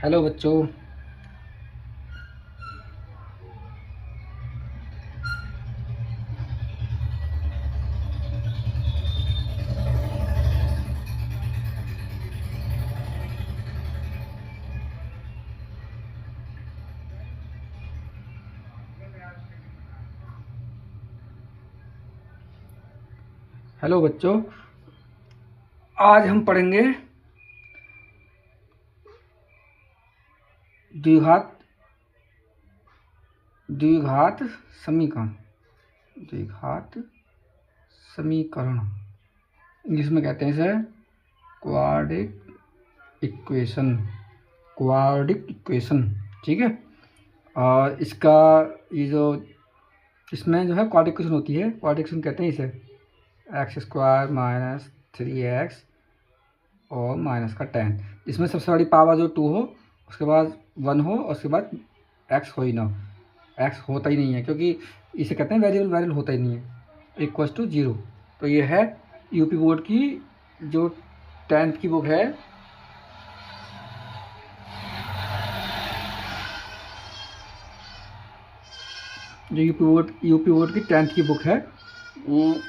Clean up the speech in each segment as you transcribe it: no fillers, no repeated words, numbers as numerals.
Hello बच्चों। Hello बच्चों, आज हम पढ़ेंगे द्विघात द्विघात समीकरण। द्विघात समीकरण इंग्लिश में कहते हैं इसे क्वाड्रिक इक्वेशन। क्वाड्रिक इक्वेशन, ठीक है। और इसका ये जो इसमें जो है क्वाड्रिक इक्वेशन होती है, क्वाड्रिक इक्वेशन कहते हैं इसे x² माइनस 3x और माइनस का 10। इसमें सबसे बड़ी पावर जो 2 हो, उसके बाद 1 हो, और उसके बाद x हो ही ना। x होता ही नहीं है, क्योंकि इसे कहते हैं वेरिएबल होता ही नहीं है, इक्वल्स टू 0। तो ये है यूपी बोर्ड की जो 10th की बुक है, जो यूपी बोर्ड की 10th की बुक है,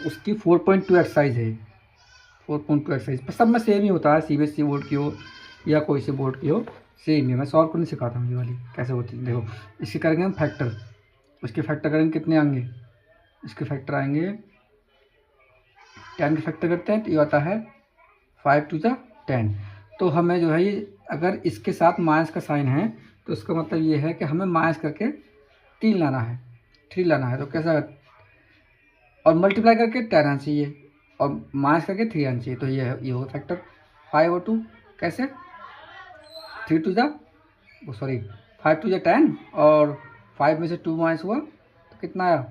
उसकी 4.2 एक्सरसाइज है। 4.2 एक्सरसाइज सब में सेम ही होता है, सीबीएसई बोर्ड की हो या कोई से बोर्ड की हो, सेम ही। मैं सॉल्व करने सिखाता हूँ ये वाली कैसे होती है। देखो, इसके करेंगे हम फैक्टर। इसके फैक्टर करेंगे, कितने आएंगे? इसके फैक्टर आएंगे 10 के फैक्टर करते हैं तो ये आता है 5 टू द 10। तो हमें जो है ये, अगर इसके साथ माइनस का साइन है तो इसका मतलब ये है कि हमें माइनस करके 3 लाना है, 3 लाना है। तो कैसा, और मल्टीप्लाई करके 10 आना चाहिए और माइनस करके 3 आना चाहिए। तो ये होगा फैक्टर 5 और 2। कैसे? 3 to the sorry 5 to the 10, और 5 में से 2 माइनस हुआ तो कितना आया?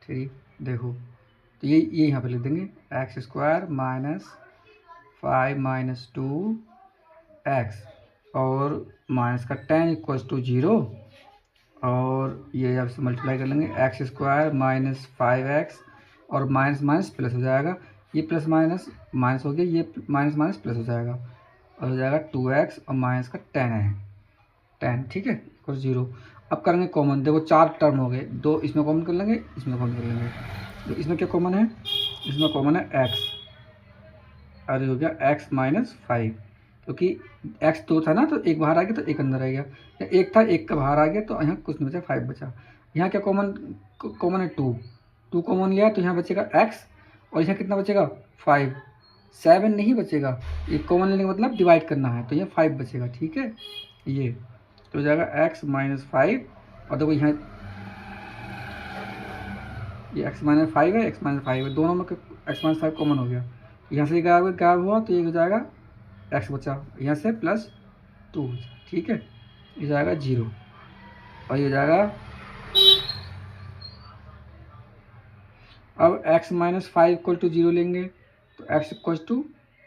3। देखो, तो ये यहाँ पे लिख देंगे x² माइनस 5 माइनस 2x और माइनस का 10 इक्वल्स टू 0। और ये अब से मल्टीप्लाई कर लेंगे x² माइनस 5x और माइनस माइनस प्लस हो जाएगा, ये प्लस माइनस माइनस हो गया, ये माइनस माइनस प्लस हो जाएगा और हो जाएगा 2x और माइनस का 10 है 10, ठीक है, इक्वल 0। अब करेंगे कॉमन। देखो 4 टर्म हो गए, 2 इसमें कॉमन कर लेंगे, इसमें कॉमन कर लेंगे। तो इसमें क्या कॉमन है? इसमें कॉमन है x, और ये हो गया x माइनस 5, क्योंकि x 2 था ना, तो एक बाहर आ गया तो एक अंदर आ गया, या एक था एक का बाहर आ गया, तो यहाँ कुछ नहीं बचा, 5 बचा। यहाँ क्या कॉमन कॉमन है? 2 कॉमन लिया तो यहाँ बचेगा x, और यहाँ कितना बचेगा? 5। 7 नहीं बचेगा, ये कॉमन लेने का मतलब डिवाइड करना है, तो यहाँ 5 बचेगा, ठीक है। ये तो हो जाएगा x माइनस 5, और देखो यहाँ ये x माइनस 5 है, x माइनस 5 है, दोनों में x माइनस 5 कॉमन हो गया। यहाँ से गायब हुआ तो ये हो जाएगा x बचा, यहाँ से प्लस 2 बचा, ठीक है। ये जाएगा 0, और ये हो जाएगा, अब x माइनस 5 इक्वल टू 0 लेंगे तो x इक्वल टू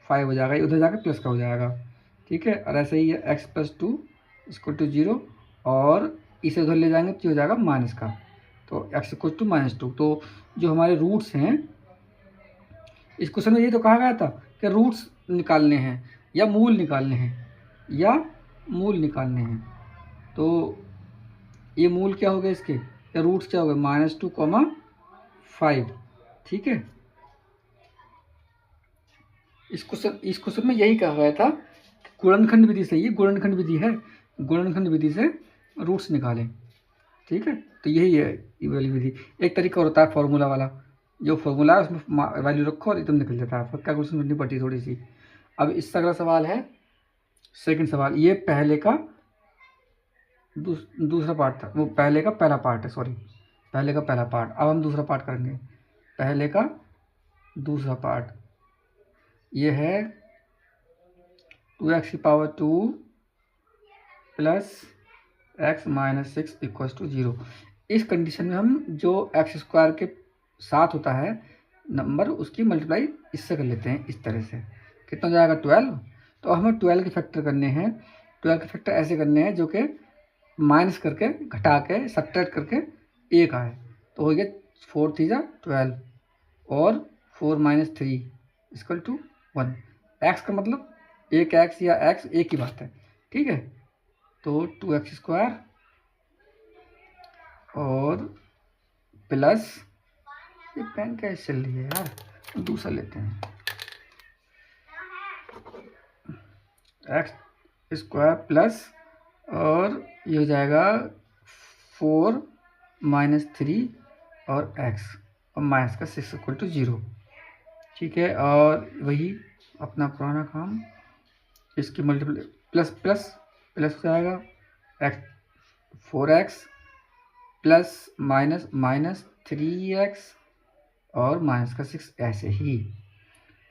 5 हो जाएगा, उधर जाकर प्लस का हो जाएगा, ठीक है। और ऐसे ही है x प्लस 2 इक्वल टू 0, और इसे उधर ले जाएंगे तो हो जाएगा माइनस का, तो x इक्वल टू -2। तो जो हमारे रूट्स हैं, इस क्वेश्चन में ये तो कहा गया था कि रूट्स निकालने हैं या मूल निकालने हैं, या मूल निकालने हैं। तो ये मूल क्या हो गया इसके, या रूट्स क्या हो गए? -2, 5, ठीक है। इस क्वेश्चन में यही कहा गया था कि गुणनखंड विधि से, ये गुणनखंड विधि है, गुणनखंड विधि से रूट्स निकालें, ठीक है। तो यही है ये वाली विधि। एक तरीका और होता है फॉर्मूला वाला, जो फॉर्मूला है उसमें वैल्यू रखो और एकदम निकल जाता है, कैलकुलेशन करनी पड़ती है थोड़ी सी। अब इससे अगला सवाल है सेकंड सवाल। ये पहले का दूसरा पार्ट था, वो पहले का पहला पार्ट है, सॉरी, पहले का पहला पार्ट। अब हम दूसरा पार्ट करेंगे, पहले का दूसरा पार्ट। ये है 2x की power 2 plus x minus 6 equal to 0। इस कंडीशन में हम जो x² के साथ होता है नंबर, उसकी मल्टीप्लाई इससे कर लेते हैं, इस तरह से। कितना हो जाएगा? 12। तो हमें 12 के फैक्टर करने हैं। 12 के फैक्टर ऐसे करने हैं जो कि माइनस करके, घटा के, सब्ट्रैक्ट करके 1 आए। तो हो गया 4 3 जा 12, और 4 माइनस 3 इक्वल टू 1। एक्स का मतलब एक एक्स या एक्स एक ही बात है, ठीक है। तो 2x² और प्लस, ये पेन कैसे चल रही है यार, दूसरा लेते हैं, x² प्लस और ये हो जाएगा 4 - 3 और x और माइनस का 6 = 0। ठीक है, और वही अपना पुराना काम, इसकी मल्टीप्लाई प्लस प्लस प्लस हो जाएगा, x 4x plus minus minus 3x और माइनस का 6, ऐसे ही।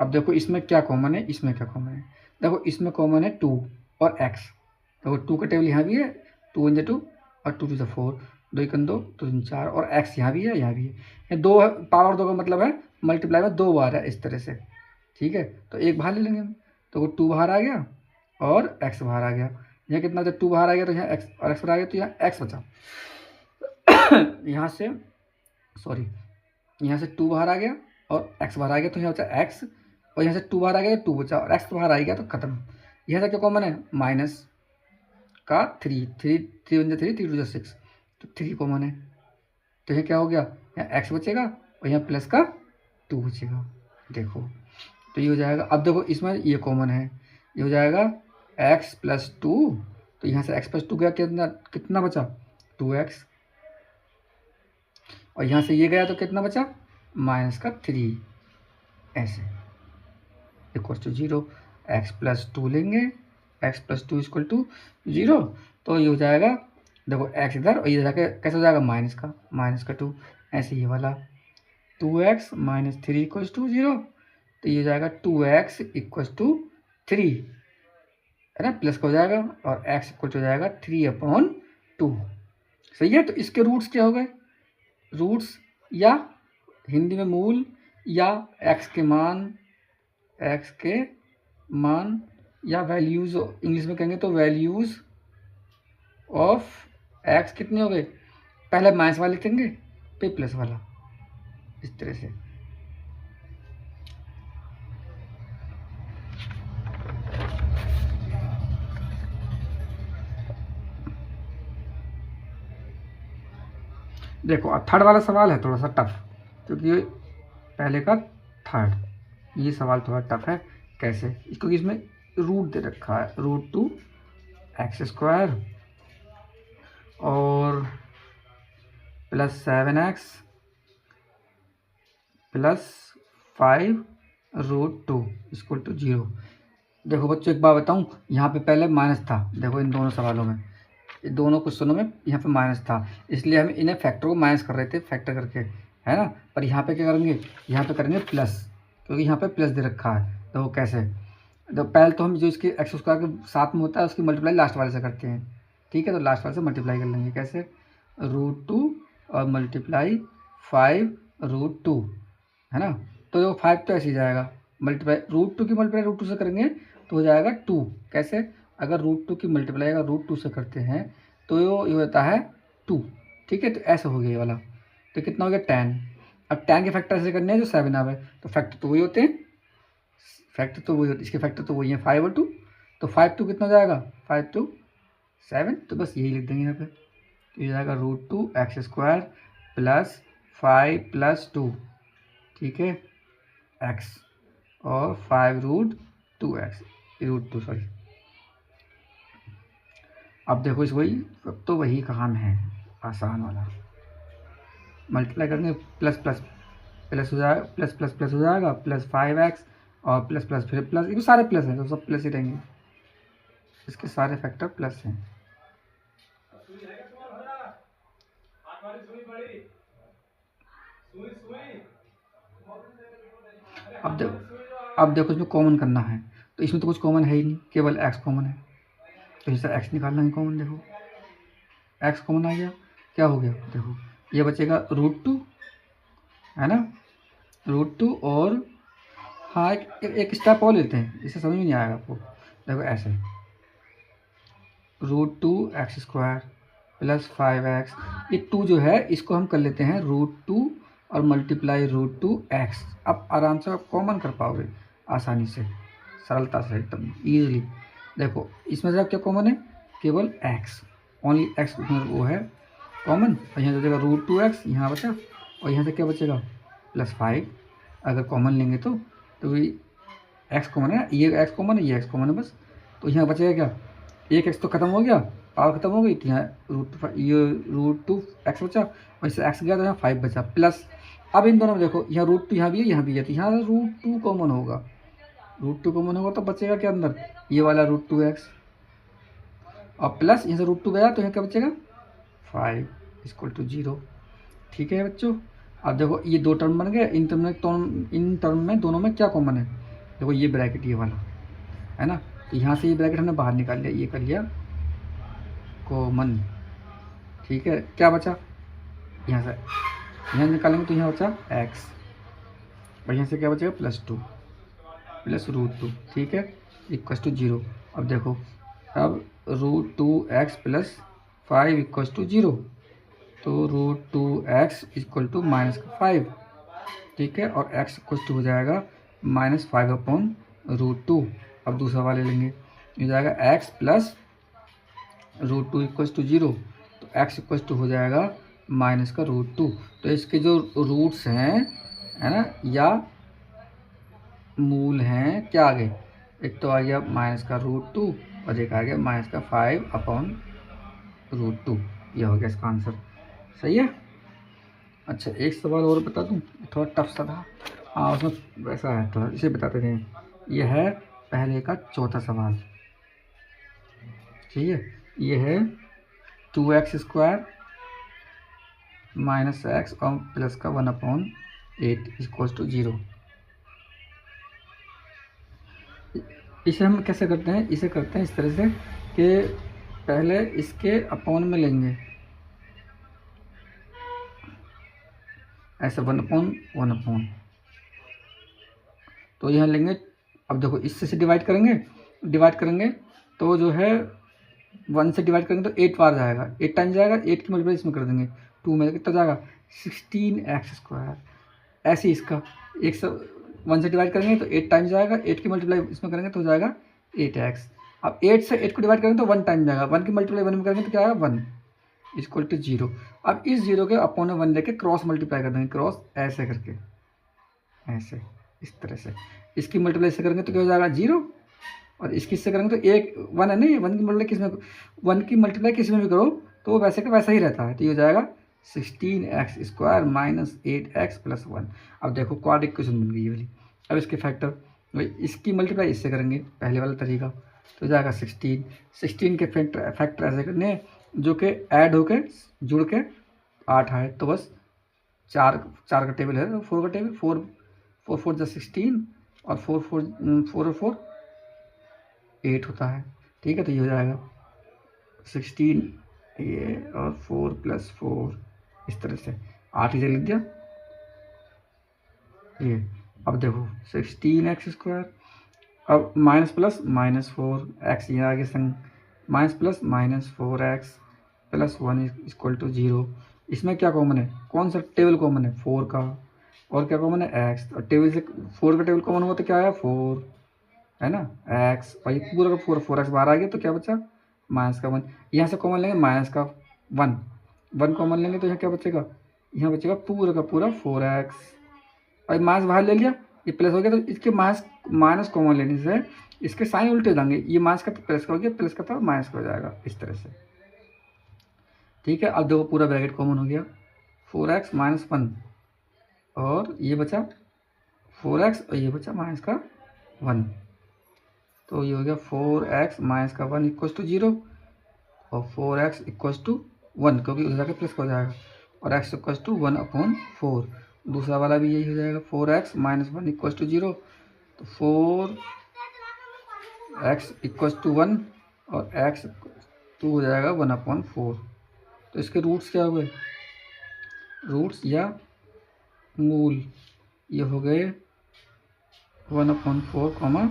अब देखो इसमें क्या कॉमन है, इसमें क्या कॉमन है, देखो इसमें कॉमन है 2 और x। देखो 2 का टेबल यहाँ भी है, 2 × 2 और 2 × 2 4, 2 × 2 2 × 4 और x यहाँ भी है, यहाँ भी है। ये दो पावर 2 का मतलब है मल्टीप्लाई में 2 बार है, इस तरह से। ठीक है, तो एक बाहर ले लेंगे हम, तो 2 बाहर आ गया और x बाहर आ गया। यहाँ कितना, जब 2 बाहर आ गया तो यहाँ x और x बाहर आ गया, तो यहाँ x बचा। यहाँ से सॉरी, यहाँ से 2 बाहर आ गया और x बाहर आ गया, तो यहाँ बचा x, और यहाँ से 2 बाहर आ गया तो 2 बचा और x बाहर आ गया तो खत्म। यहाँ से क्या कॉमन है, माइनस का 3 3 3 × 3 3 × 6, तो 3 कॉमन है। तो ये क्या हो गया, यहाँ x बचेगा और यहाँ प्लस का 2 बचेगा। देखो तो ये हो जाएगा। अब देखो इसमें ये कॉमन है, ये हो जाएगा x + 2, तो यहाँ से x + 2 गया, कितना कितना बचा, 2x, और यहाँ से ये गया तो कितना बचा, माइनस का 3, ऐसे = 0। x + 2 लेंगे, x + 2 = 0, तो ये हो जाएगा, देखो x इधर और ये जाके कैसे हो जाएगा, माइनस का 2, ऐसे ये वाला 2x - 3 = 0, तो ये हो जाएगा 2x = 3, है ना, प्लस का हो जाएगा और x = हो जाएगा 3/2। सही है, तो इसके रूट्स क्या हो गए, रूट्स या हिंदी में मूल या x के मान या वैल्यूज़, इंग्लिश में कहेंगे तो वैल्यूज़ ऑफ x कितने हो गए, पहले माइनस वाले लिखेंगे फिर प्लस वाला, इस तरह से। देखो अब थर्ड वाला सवाल है थोड़ा सा टफ, क्योंकि पहले का थर्ड, ये सवाल थोड़ा टफ है। कैसे, क्योंकि इसमें रूट दे रखा है, √2x² और +7x + 5√2 = 0। देखो बच्चों एक बात बताऊं, यहाँ पे पहले माइनस था, देखो इन दोनों सवालों में, दोनों क्वेश्चनों में यहाँ पे माइनस था, इसलिए हम इन्हें फैक्टर को माइनस कर रहे थे, फैक्टर करके, है ना। पर यहाँ पे क्या करेंगे, यहाँ पे करेंगे प्लस, क्योंकि यहाँ पे प्लस दे रखा है। तो कैसे, तो पहले तो हम जो इसके x² के साथ में होता है उसकी मल्टीप्लाई लास्ट वाले से करते हैं। ठीक है, तो लास्ट वाले से मल्टीप्लाई कर लेंगे, कैसे, √2 और मल्टीप्लाई 5√2, है ना। तो देखो 5 तो ऐसे ही जाएगा, मल्टीप्लाई √2 की मल्टीप्लाई √2 से करेंगे तो हो जाएगा 2। कैसे, अगर √2 की मल्टीप्लाई अगर √2 से करते हैं तो ये होता है 2। ठीक है, तो ऐसा हो गया ये वाला, तो कितना हो गया 10। अब 10 के फैक्टर ऐसे करने हैं जो 7 आवे, तो फैक्टर तो वही होते हैं, इसके फैक्टर तो वही है 5 और 2, तो 5 2 कितना हो जाएगा, 5 2 7, तो बस यही लिख देंगे यहाँ पे, तो ये जाएगा √2x² + 5 + 2, ठीक है, x और 5√2x √2 सॉरी। अब देखो इस वही, अब तो वही काम है आसान वाला, मल्टीप्लाई करेंगे प्लस प्लस प्लस हो जाएगा, प्लस प्लस प्लस हो जाएगा, +5x और प्लस प्लस फिर प्लस, ये सारे प्लस हैं तो सब प्लस ही रहेंगे, इसके सारे फैक्टर प्लस हैं। अब देखो इसमें कॉमन करना है, तो इसमें तो कुछ कॉमन है ही नहीं, केवल x कॉमन है, तो इसे x निकालना है कॉमन। देखो x कॉमन आ गया, क्या हो गया, देखो ये बचेगा √2, है ना, √2 और हाँ एक स्टेप और लेते हैं, इसे समझ में नहीं आएगा आपको। देखो ऐसे √2x² + 5x, ये 2 जो है इसको हम कर लेते हैं √2 और मल्टीप्लाई √2x। अब आराम से आप कॉमन कर पाओगे आसानी से, सरलता से एकदम ईजिली। देखो इसमें से क्या कॉमन है, केवल x, ओनली x वो है कॉमन, और यहाँ बचेगा √2x यहाँ बचा, और यहाँ से क्या बचेगा +5। अगर कॉमन लेंगे तो ये x कॉमन है, ये x कॉमन है, ये x कॉमन है बस। तो यहाँ बचेगा क्या, एक x तो खत्म हो गया, पावर खत्म हो गई, तो यहाँ √2x बचा, और इससे x गया तो यहाँ 5 बचा प्लस। अब इन दोनों में देखो यहाँ √2 यहाँ भी है, यहाँ भी है, तो यहाँ √2 कॉमन होगा, √2 कॉमन होगा तो बचेगा क्या अंदर, ये वाला √2x, और प्लस यहाँ से √2 गया तो यहाँ क्या बचेगा 5 = 0। ठीक है बच्चों। अब देखो ये दो टर्म बन गए, इन टर्म में दोनों में क्या कॉमन है, देखो ये ब्रैकेट ये वाला है ना, तो यहाँ से ये ब्रैकेट हमने बाहर निकाल लिया, ये कर लिया कॉमन। ठीक है, क्या बचा यहाँ से, यहाँ निकालेंगे तो यहाँ बचा x, और यहाँ से क्या बचेगा +2 + √2। ठीक है, = 0। अब देखो, अब √2x + 5 = 0, तो √2x = -5। ठीक है, और x = हो जाएगा -5/√2। अब दूसरा वाले लेंगे, हो जाएगा x + √2 = 0, तो x = हो जाएगा -√2। तो इसके जो रूट्स हैं है ना, या मूल हैं, क्या आ गए, एक तो आ गया -√2 और एक आ गया -5/√2। यह हो गया इसका आंसर। सही है। अच्छा एक सवाल और बता दूं, थोड़ा टफ सा था, हाँ उसमें वैसा है, थोड़ा इसे बताते थे। यह है पहले का चौथा सवाल। ठीक है, यह है 2x² - x और प्लस का 1/8 = 0। इसे हम कैसे करते हैं, इसे करते हैं इस तरह से कि पहले इसके अपॉन में लेंगे, ऐसे 1/1, तो यहाँ लेंगे। अब देखो इससे से डिवाइड करेंगे तो जो है 1 से डिवाइड करेंगे तो 8 बार जाएगा, 8 टाइम जाएगा, 8 की मल्टीप्लाई इसमें कर देंगे, 2 में कितना जाएगा 16x²। ऐसे ही इसका 1 से डिवाइड करेंगे तो 8 टाइम जाएगा, 8 की मल्टीप्लाई इसमें करेंगे तो हो जाएगा 8x। अब 8 से 8 को डिवाइड करेंगे तो 1 टाइम जाएगा, 1 की मल्टीप्लाई 1 में करेंगे तो क्या आएगा 1 = 0। अब इस 0 के अपॉन में 1 लेके क्रॉस मल्टीप्लाई कर देंगे, क्रॉस ऐसे करके, ऐसे इस तरह से। इसकी मल्टीप्लाई से करेंगे तो क्या हो जाएगा 0, और इसकी से करेंगे तो 1 है नहीं, 1 की मल्टीप्लाई किस में, 1 की मल्टीप्लाई किस में भी करो तो वो वैसे का वैसा ही रहता है, तो ये हो जाएगा 16x² - 8x + 1। अब देखो क्वाड्रेटिक इक्वेशन बन गई ये वाली। अब इसके फैक्टर, इसकी मल्टीप्लाई इससे करेंगे, पहले वाला तरीका, तो जाएगा 16 के फैक्टर ऐसे करने जो कि ऐड होके जुड़ के 8 आए, तो बस 4 का टेबल है, 4 का टेबल, 4 4 = 16 और 4 और 4 8 होता है। ठीक है, तो ये हो जाएगा 16 ये और 4 + 4 इस तरह से 8 इधर लिख दिया ये। अब देखो 16x², अब माइनस प्लस -4x ये आगे संग, माइनस प्लस -4x + 1 = 0। इसमें क्या कॉमन है, कौन सा टेबल कॉमन है 4 का, और क्या कॉमन है x, और टेबल से 4 का टेबल कॉमन हुआ तो क्या आया 4 है ना, x, और ये पूरा का पूरा 4x बाहर आ गया तो क्या बचा -1। यहाँ से कॉमन लेंगे -1 कॉमन लेंगे तो यहाँ क्या बचेगा, यहाँ बचेगा पूरा का पूरा 4x, और माइनस बाहर ले लिया, ये प्लस हो गया, तो इसके माइनस कॉमन लेने से इसके साइन उल्टे हो जाएंगे, ये माइनस का तो प्लस का हो गया, प्लस का तो माइनस का हो जाएगा इस तरह से। ठीक है, अब देखो पूरा ब्रैकेट कॉमन हो गया, 4x - 1, और ये बचा 4x और ये बचा -1, तो ये हो गया 4x - 1 = 0 और 4x = 1, क्योंकि उधर जाकर प्लस का हो जाएगा, और x = 1/4। दूसरा वाला भी यही हो जाएगा, 4x - 1 = 0, तो 4x = 1 और x हो जाएगा 1/4। तो इसके रूट्स क्या हुए, रूट्स या मूल ये हो गए 1/4,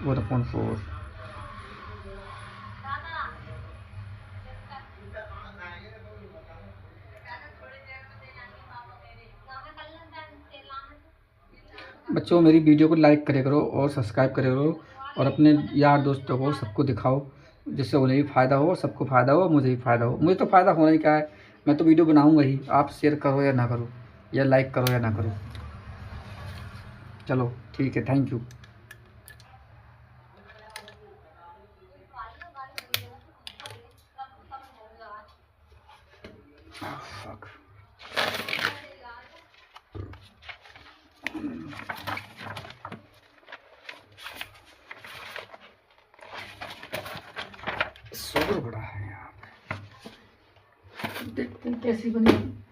1/4। बच्चों मेरी वीडियो को लाइक करे करो और सब्सक्राइब करे करो और अपने यार दोस्तों को सबको दिखाओ, जिससे उन्हें भी फ़ायदा हो, सबको फ़ायदा हो, मुझे भी फ़ायदा हो। मुझे तो फ़ायदा होना ही क्या है, मैं तो वीडियो बनाऊँगा ही, आप शेयर करो या ना करो, या लाइक करो या ना करो। चलो ठीक है, थैंक यू। fuck. शोर बड़ा है यहाँ पे, देखते हैं कैसी बनेगी।